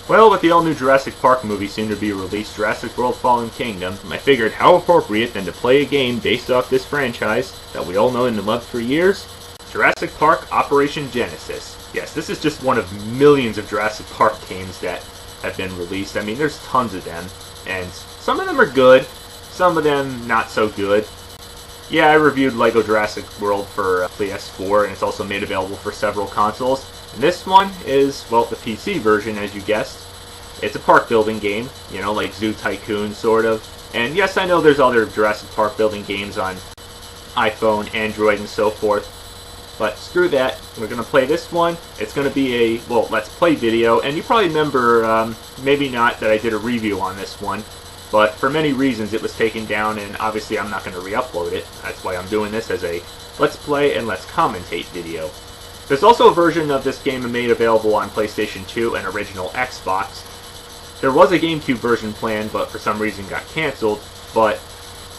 Well, with the all-new Jurassic Park movie soon to be released, Jurassic World Fallen Kingdom, I figured how appropriate than to play a game based off this franchise that we all know and loved for years, Jurassic Park Operation Genesis. Yes, this is just one of millions of Jurassic Park games that have been released. I mean, there's tons of them, and some of them are good, some of them not so good. Yeah, I reviewed LEGO Jurassic World for PS4, and it's also made available for several consoles. And this one is, well, the PC version, as you guessed. It's a park building game, you know, like Zoo Tycoon, sort of. And yes, I know there's other Jurassic Park building games on iPhone, Android, and so forth. But screw that, we're going to play this one. It's going to be a, well, Let's Play video. And you probably remember, maybe not, that I did a review on this one. But for many reasons it was taken down, and obviously I'm not going to re-upload it. That's why I'm doing this as a Let's Play and Let's Commentate video. There's also a version of this game made available on PlayStation 2 and original Xbox. There was a GameCube version planned, but for some reason got cancelled. But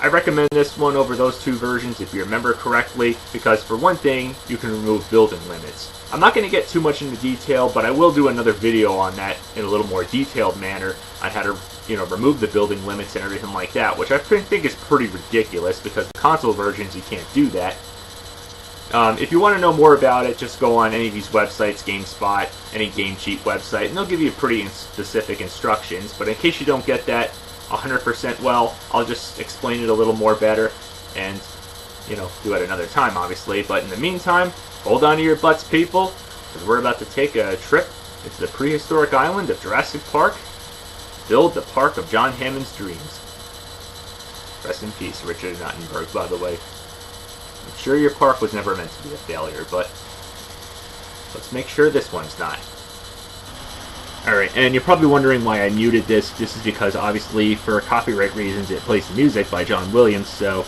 I recommend this one over those two versions if you remember correctly, because for one thing, you can remove building limits. I'm not going to get too much into detail, but I will do another video on that in a little more detailed manner on how to, you know, remove the building limits and everything like that, which I think is pretty ridiculous because the console versions you can't do that. If you want to know more about it, just go on any of these websites, GameSpot, any Game Cheat website, and they'll give you pretty specific instructions. But in case you don't get that 100% well, I'll just explain it a little more better and, you know, do it another time, obviously. But in the meantime, hold on to your butts, people, because we're about to take a trip into the prehistoric island of Jurassic Park. Build the park of John Hammond's dreams. Rest in peace, Richard Ottenberg, by the way. I'm sure your park was never meant to be a failure, but let's make sure this one's not. Alright, and you're probably wondering why I muted this. This is because, obviously, for copyright reasons, it plays the music by John Williams, so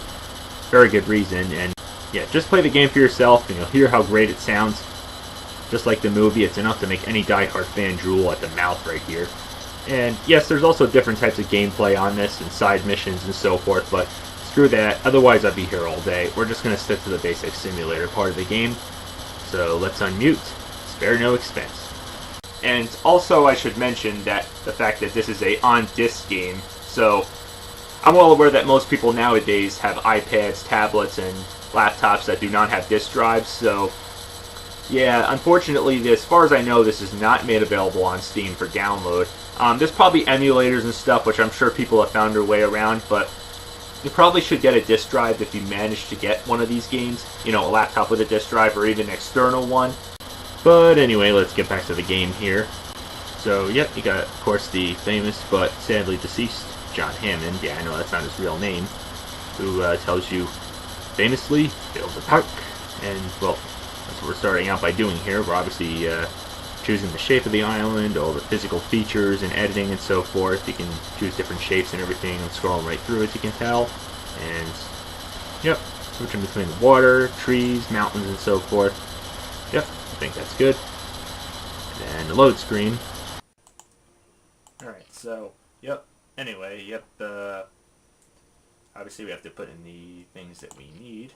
very good reason. And yeah, just play the game for yourself, and you'll hear how great it sounds. Just like the movie, it's enough to make any diehard fan drool at the mouth right here. And yes, there's also different types of gameplay on this, and side missions and so forth, but screw that, otherwise I'd be here all day. We're just going to stick to the basic simulator part of the game. So let's unmute. Spare no expense. And also I should mention that the fact that this is a on-disc game, so I'm well aware that most people nowadays have iPads, tablets, and laptops that do not have disk drives, so yeah, unfortunately, as far as I know, this is not made available on Steam for download. There's probably emulators and stuff, which I'm sure people have found their way around, but you probably should get a disk drive if you manage to get one of these games. You know, a laptop with a disk drive or even an external one. But anyway, let's get back to the game here. So, yep, you got, of course, the famous but sadly deceased John Hammond. Yeah, I know that's not his real name. Who tells you, famously, build the park. And, well, that's what we're starting out by doing here. We're obviously choosing the shape of the island, all the physical features and editing and so forth. You can choose different shapes and everything. I'm scrolling right through it, you can tell. And, yep, switching between the water, trees, mountains, and so forth. Yep, I think that's good. And the load screen. Alright, so, yep, anyway, yep, obviously we have to put in the things that we need.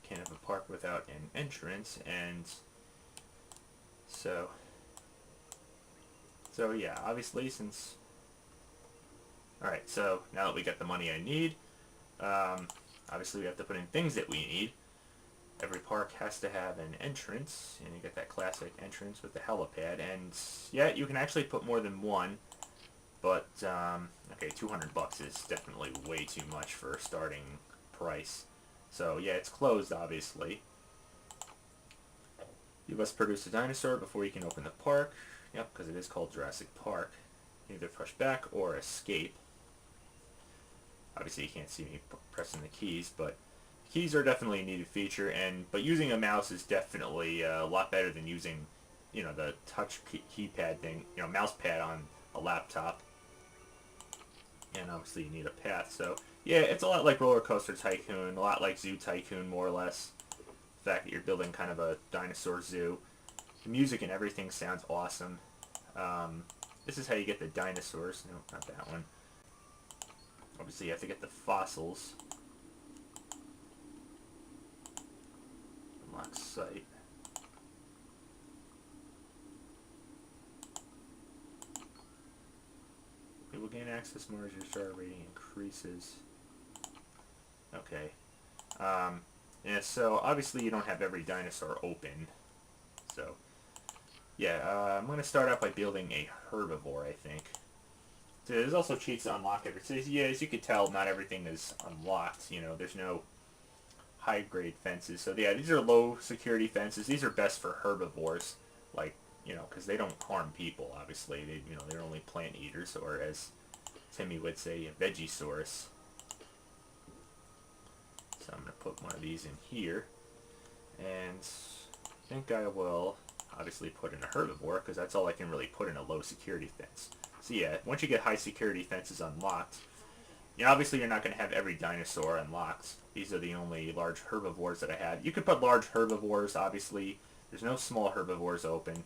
Can't have a park without an entrance, and so yeah, obviously since, alright, so now that we got the money I need, obviously we have to put in things that we need. Every park has to have an entrance, and you get that classic entrance with the helipad, and yeah, you can actually put more than one, but, okay, $200 is definitely way too much for a starting price. So yeah, it's closed, obviously. You must produce a dinosaur before you can open the park. Yep, because it is called Jurassic Park. Either push back or escape. Obviously you can't see me pressing the keys, but keys are definitely a needed feature, but using a mouse is definitely a lot better than using, you know, the touch keypad thing, you know, mouse pad on a laptop. And obviously you need a path, so yeah, it's a lot like Roller Coaster Tycoon, a lot like Zoo Tycoon, more or less. The fact that you're building kind of a dinosaur zoo. The music and everything sounds awesome. This is how you get the dinosaurs. No, not that one. Obviously you have to get the fossils. Unlock site. access more as your star rating increases. Okay. Yeah, so obviously you don't have every dinosaur open. So, yeah, I'm going to start out by building a herbivore, I think. So there's also cheats to unlock everything. So, yeah, as you can tell, not everything is unlocked. You know, there's no high-grade fences. So, yeah, these are low-security fences. These are best for herbivores, like, you know, because they don't harm people, obviously. They, you know, they're only plant eaters, or as Timmy would say, a Vegisaurus. So I'm going to put one of these in here. And I think I will obviously put in a herbivore, because that's all I can really put in a low-security fence. So yeah, once you get high-security fences unlocked, yeah, obviously you're not going to have every dinosaur unlocked. These are the only large herbivores that I have. You could put large herbivores, obviously. There's no small herbivores open.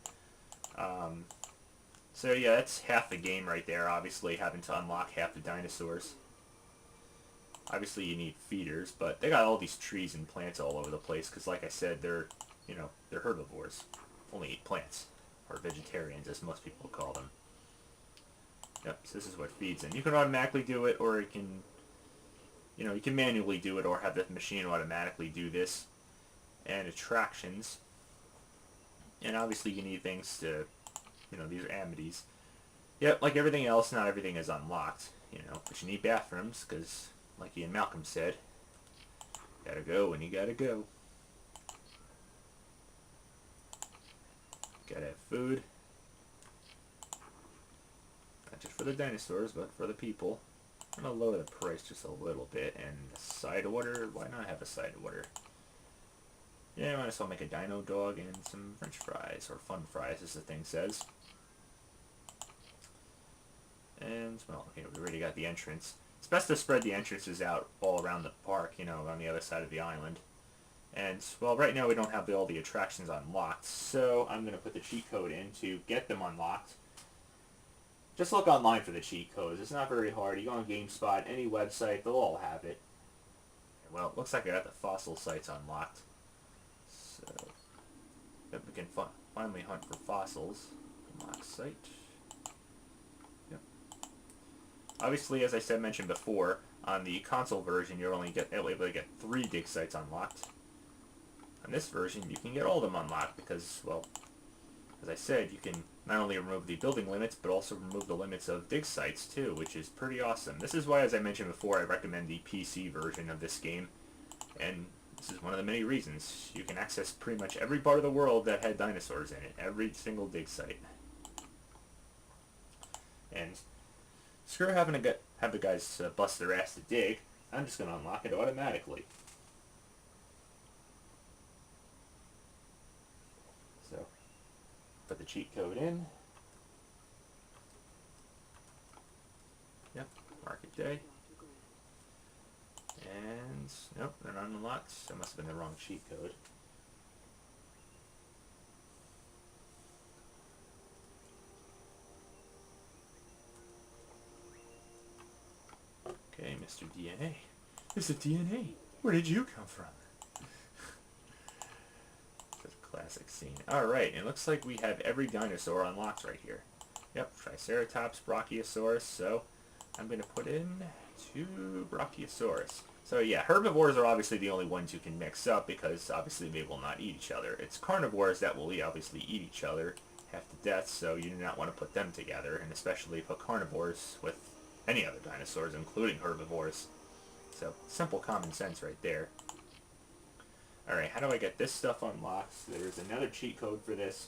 So yeah, that's half the game right there, obviously, having to unlock half the dinosaurs. Obviously you need feeders, but they got all these trees and plants all over the place, because like I said, they're, you know, they're herbivores. Only eat plants, or vegetarians, as most people call them. Yep, so this is what feeds them. You can automatically do it, or you can, you know, you can manually do it, or have the machine automatically do this. And attractions. And obviously you need things to, you know, these are amenities. Yep, like everything else, not everything is unlocked, you know, but you need bathrooms, because, like Ian Malcolm said, gotta go when you gotta go. Gotta have food. Not just for the dinosaurs, but for the people. I'm gonna lower the price just a little bit, and a side order, why not have a side order? Yeah, I might as well make a dino dog and some french fries, or fun fries as the thing says. And, well, okay, we already got the entrance. It's best to spread the entrances out all around the park, you know, on the other side of the island. And, well, right now we don't have all the attractions unlocked, so I'm going to put the cheat code in to get them unlocked. Just look online for the cheat codes. It's not very hard. You go on GameSpot, any website, they'll all have it. Well, it looks like I got the fossil sites unlocked. So, yep, we can finally hunt for fossils. Unlock site. Yep. Obviously, as I mentioned before, on the console version, you're only able to get 3 dig sites unlocked. On this version, you can get all of them unlocked because, well, as I said, you can not only remove the building limits, but also remove the limits of dig sites too, which is pretty awesome. This is why, as I mentioned before, I recommend the PC version of this game, and this is one of the many reasons. You can access pretty much every part of the world that had dinosaurs in it, every single dig site. And screw having to have the guys bust their ass to dig. I'm just going to unlock it automatically. So, put the cheat code in. Yep, market day. And, nope, they're not unlocked. That must have been the wrong cheat code. Okay, Mr. DNA. Mr. DNA, where did you come from? Such a classic scene. Alright, it looks like we have every dinosaur unlocked right here. Yep, Triceratops, Brachiosaurus, so I'm going to put in 2 Brachiosaurus. So yeah, herbivores are obviously the only ones you can mix up because obviously they will not eat each other. It's carnivores that will obviously eat each other half to death, so you do not want to put them together, and especially put carnivores with any other dinosaurs, including herbivores. So, simple common sense right there. Alright, how do I get this stuff unlocked? There's another cheat code for this.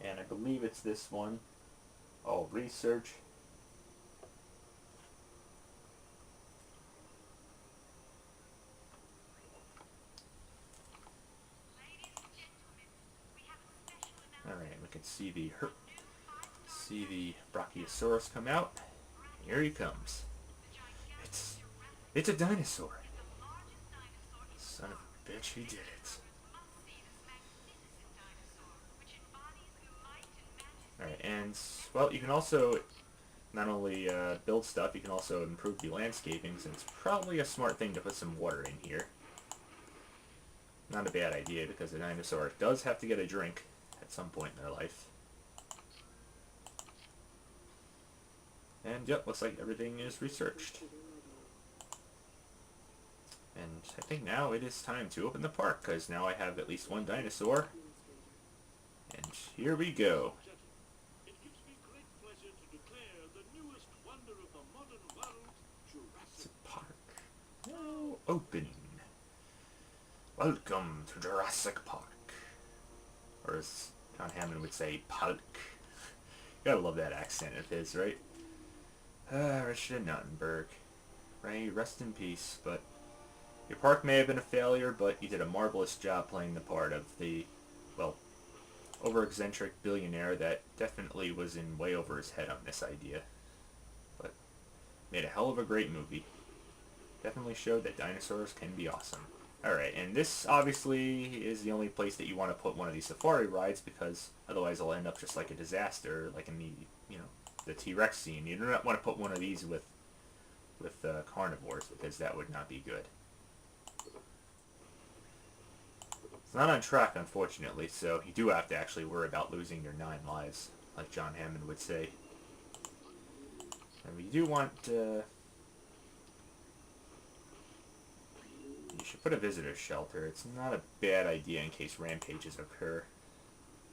And I believe it's this one. Oh, research. Alright, we can see the Brachiosaurus come out. Here he comes. It's a dinosaur. Son of a bitch, he did it. Alright, and, well, you can also not only build stuff, you can also improve the landscapings, and it's probably a smart thing to put some water in here. Not a bad idea, because the dinosaur does have to get a drink at some point in their life. And yep, looks like everything is researched. And I think now it is time to open the park, because now I have at least one dinosaur. And here we go. It gives me great pleasure to declare the newest wonder of the modern world, It's a Jurassic park. Now open. Welcome to Jurassic Park. Or as John Hammond would say, Park. Gotta love that accent of his, right? Richard Nottenberg. Right, rest in peace, but your park may have been a failure, but you did a marvelous job playing the part of the, well, over-eccentric billionaire that definitely was in way over his head on this idea. But made a hell of a great movie. Definitely showed that dinosaurs can be awesome. Alright, and this obviously is the only place that you want to put one of these safari rides, because otherwise it'll end up just like a disaster, like in the, the T-Rex scene. You do not want to put one of these with carnivores, because that would not be good. It's not on track, unfortunately, so you do have to actually worry about losing your 9 lives, like John Hammond would say. And we do want, you should put a visitor shelter. It's not a bad idea in case rampages occur.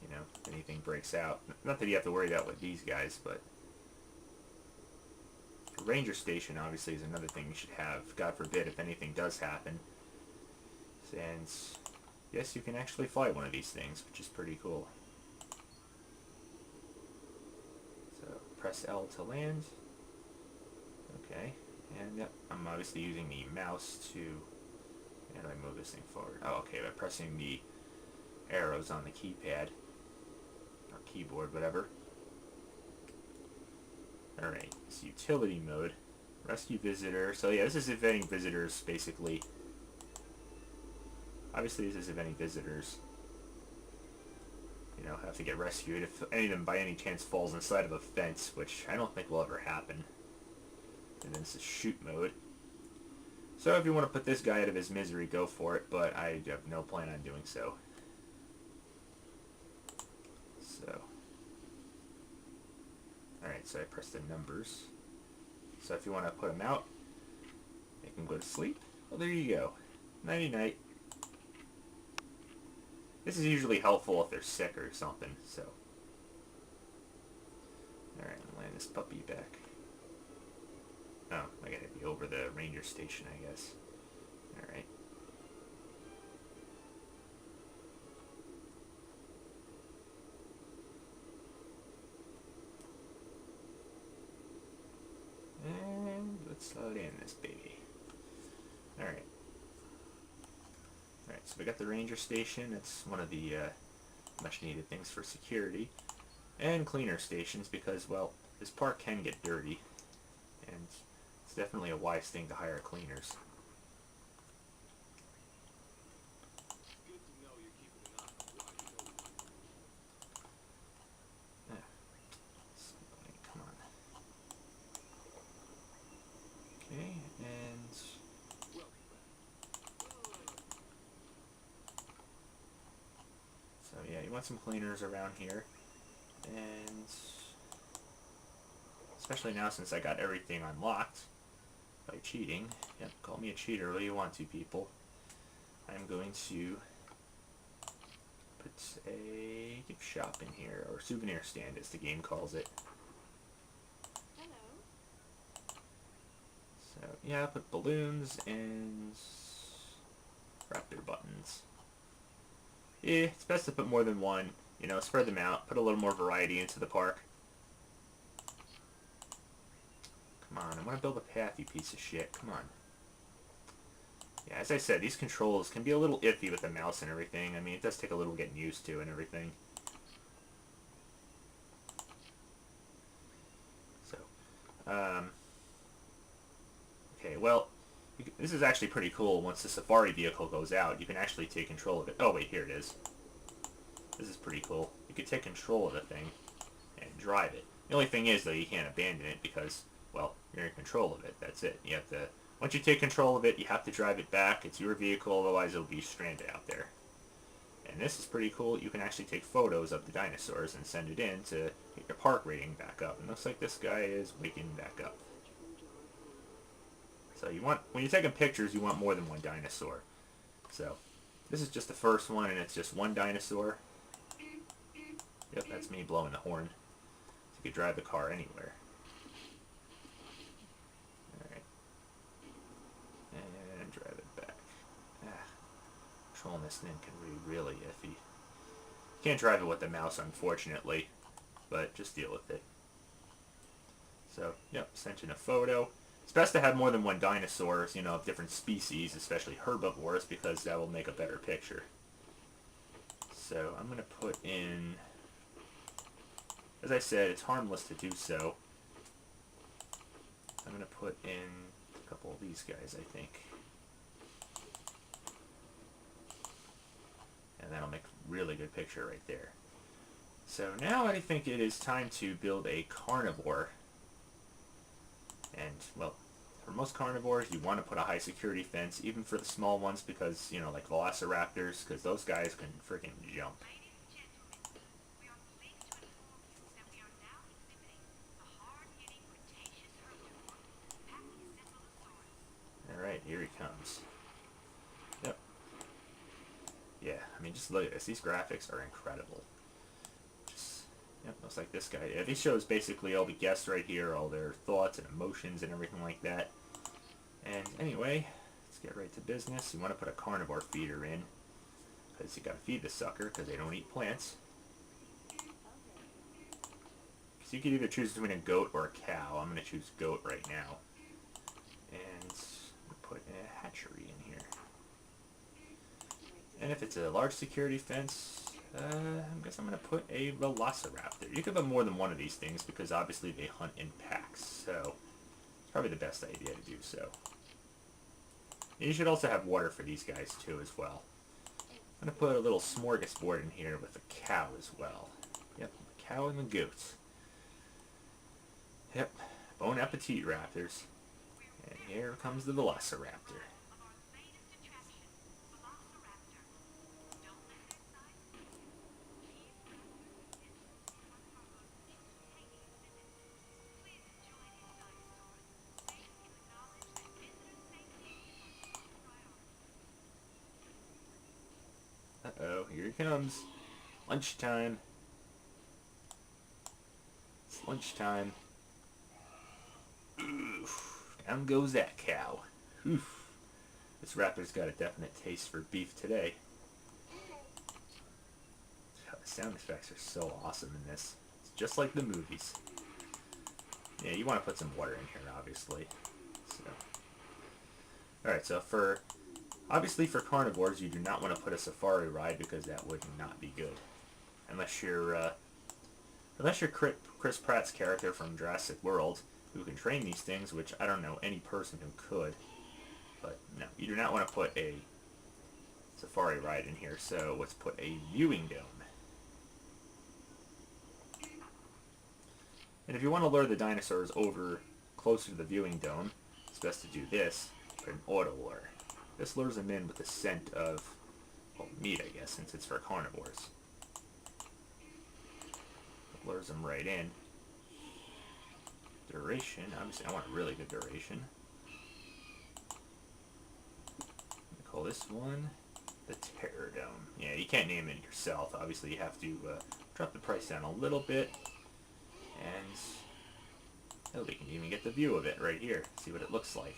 If anything breaks out. Not that you have to worry about with these guys, but a ranger station obviously is another thing you should have. God forbid if anything does happen. And yes, you can actually fly one of these things, which is pretty cool. So press L to land. Okay, and yep, I'm obviously using the mouse to... How do I move this thing forward? Oh, okay, by pressing the arrows on the keypad. Or keyboard, whatever. Alright, it's utility mode. Rescue visitor. So yeah, this is if any visitors, basically. Obviously this is if any visitors, have to get rescued. If any of them by any chance falls inside of a fence, which I don't think will ever happen. And then this is shoot mode. So if you want to put this guy out of his misery, go for it, but I have no plan on doing so. Alright, so I press the numbers. So if you want to put them out, make them go to sleep. Well, there you go. Nighty-night. This is usually helpful if they're sick or something, so. Alright, land this puppy back. Oh, I gotta be over the ranger station, I guess. Alright. And let's load in this baby. Alright. Alright, so we got the ranger station. It's one of the much needed things for security. And cleaner stations because, well, this park can get dirty. And it's definitely a wise thing to hire cleaners. Good to know you're keeping an eye on why you know. Come on. Okay, and... So yeah, you want some cleaners around here. And... especially now since I got everything unlocked by cheating. Yep, call me a cheater all you want to, people. I'm going to put a gift shop in here, or souvenir stand as the game calls it. Hello. So yeah, put balloons and raptor buttons. Yeah, it's best to put more than one. Spread them out, put a little more variety into the park. Come on, I want to build a path, you piece of shit. Come on. Yeah, as I said, these controls can be a little iffy with the mouse and everything. I mean, it does take a little getting used to and everything. So, okay, well, this is actually pretty cool. Once the safari vehicle goes out, you can actually take control of it. Oh, wait, here it is. This is pretty cool. You can take control of the thing and drive it. The only thing is, though, you can't abandon it because, well, you're in control of it. That's it. You have to... Once you take control of it, you have to drive it back. It's your vehicle, otherwise it'll be stranded out there. And this is pretty cool. You can actually take photos of the dinosaurs and send it in to get your park rating back up. And looks like this guy is waking back up. So you want, when you're taking pictures, you want more than one dinosaur. So this is just the first one, and it's just one dinosaur. Yep, that's me blowing the horn. So you could drive the car anywhere. Alright. And drive it back. Controlling this thing can be really iffy. Can't drive it with the mouse, unfortunately, but just deal with it. So, yep, sent in a photo. It's best to have more than one dinosaur, you know, of different species, especially herbivores, because that will make a better picture. So I'm going to put in, as I said, it's harmless to do so. I'm going to put in a couple of these guys, I think. And that'll make a really good picture right there. So now I think it is time to build a carnivore. And, well, for most carnivores, you want to put a high security fence, even for the small ones, because, you know, like velociraptors, because those guys can freaking jump. Alright, here he comes. Yep. Yeah, I mean, just look at this. These graphics are incredible. Yep, looks like this guy. Yeah, these shows basically all the guests right here, all their thoughts and emotions and everything like that. And anyway, let's get right to business. You want to put a carnivore feeder in, because you got to feed the sucker, because they don't eat plants. So you can either choose between a goat or a cow. I'm going to choose goat right now. And put a hatchery in here. And if it's a large security fence, I guess I'm going to put a velociraptor. You could have more than one of these things because obviously they hunt in packs, so it's probably the best idea to do so. And you should also have water for these guys too as well. I'm going to put a little smorgasbord in here with a cow as well. Yep, the cow and the goats. Yep, bon appetit, raptors. And here comes the velociraptor. Uh-oh, here he comes. Lunchtime. It's lunchtime. Oof. Down goes that cow. Oof. This raptor's got a definite taste for beef today. The sound effects are so awesome in this. It's just like the movies. Yeah, you want to put some water in here, obviously. So. Alright, so obviously for carnivores, you do not want to put a safari ride because that would not be good. Unless you're Chris Pratt's character from Jurassic World, who can train these things, which I don't know any person who could. But no, you do not want to put a safari ride in here, so let's put a viewing dome. And if you want to lure the dinosaurs over closer to the viewing dome, it's best to do this, put an auto lure. This lures them in with the scent of, well, meat, I guess, since it's for carnivores. It lures them right in. Duration, obviously I want a really good duration. I call this one the Terror Dome. Yeah, you can't name it yourself. Obviously you have to drop the price down a little bit. And oh, we can even get the view of it right here. See what it looks like.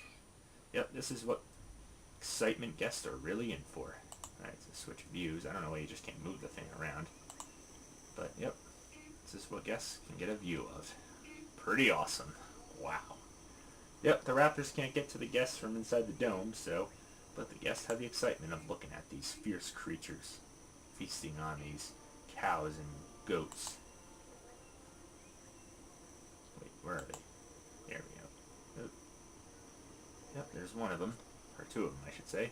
Yep, this is what excitement guests are really in for. Alright, so switch views. I don't know why you just can't move the thing around. But yep, this is what guests can get a view of. Pretty awesome. Wow. Yep, the raptors can't get to the guests from inside the dome, but the guests have the excitement of looking at these fierce creatures feasting on these cows and goats. Wait, where are they? There we go. Oh. Yep, there's one of them. Or two of them, I should say.